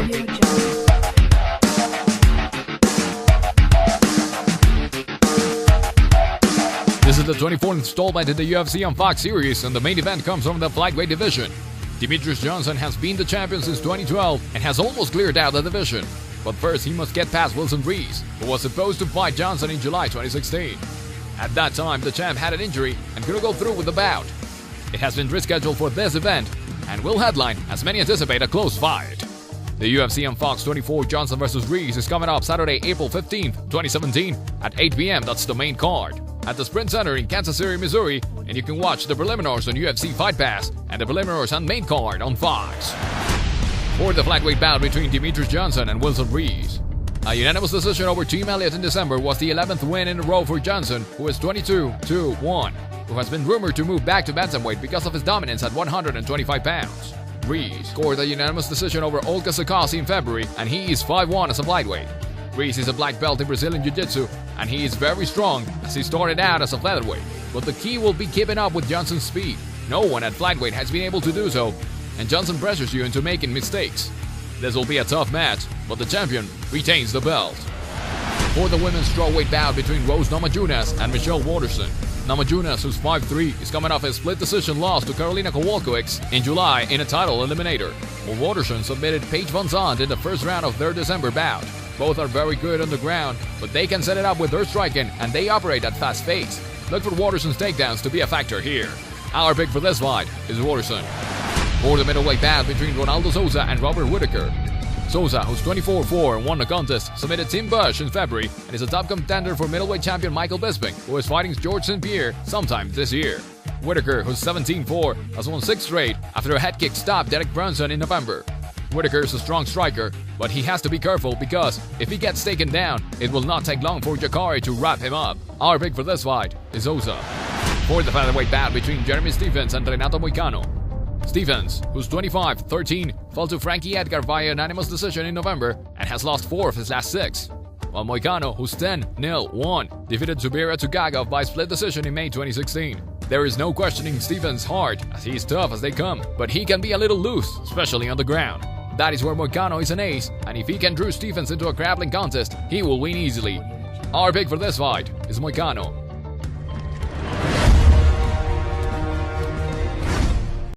This is the 24th installment in the UFC on Fox series, and the main event comes from the Flyweight division. Demetrious Johnson has been the champion since 2012 and has almost cleared out the division. But first, he must get past Wilson Reis, who was supposed to fight Johnson in July 2016. At that time, the champ had an injury and couldn't go through with the bout. It has been rescheduled for this event and will headline, as many anticipate, a close fight. The UFC on Fox 24 Johnson vs. Reis is coming up Saturday, April 15th, 2017 at 8 p.m. That's the main card at the Sprint Center in Kansas City, Missouri, and you can watch the preliminaries on UFC Fight Pass and the preliminaries on main card on Fox. For the flyweight bout between Demetrious Johnson and Wilson Reis, a unanimous decision over Team Elliott in December was the 11th win in a row for Johnson, who is 22-1, who has been rumored to move back to bantamweight because of his dominance at 125 pounds. Reis scored a unanimous decision over Olga Sakasi in February, and he is 5-1 as a lightweight. Reis is a black belt in Brazilian Jiu-Jitsu, and he is very strong as he started out as a featherweight. But the key will be keeping up with Johnson's speed. No one at flyweight has been able to do so, and Johnson pressures you into making mistakes. This will be a tough match, but the champion retains the belt. For the women's strawweight bout between Rose Namajunas and Michelle Waterson, Namajunas, who's 5'3", is coming off a split decision loss to Karolina Kowalkiewicz in July in a title eliminator, while Waterson submitted Paige Van Zandt in the first round of their December bout. Both are very good on the ground, but they can set it up with their striking, and they operate at fast pace. Look for Waterson's takedowns to be a factor here. Our pick for this fight is Waterson. For the middleweight bout between Ronaldo Souza and Robert Whittaker, Souza, who's 24-4 and won the contest, submitted Tim Bush in February and is a top contender for middleweight champion Michael Bisping, who is fighting George St. Pierre sometime this year. Whittaker, who's 17-4, has won 6 straight after a head kick stopped Derek Brunson in November. Whittaker is a strong striker, but he has to be careful because if he gets taken down, it will not take long for Jakari to wrap him up. Our pick for this fight is Souza. For the featherweight bout between Jeremy Stephens and Renato Moicano, Stephens, who's 25-13, fell to Frankie Edgar via unanimous decision in November and has lost 4 of his last 6. While Moicano, who's 10-1, defeated Zubaira Tugagov by split decision in May 2016. There is no questioning Stephens' heart, as he is tough as they come, but he can be a little loose, especially on the ground. That is where Moicano is an ace, and if he can draw Stephens into a grappling contest, he will win easily. Our pick for this fight is Moicano.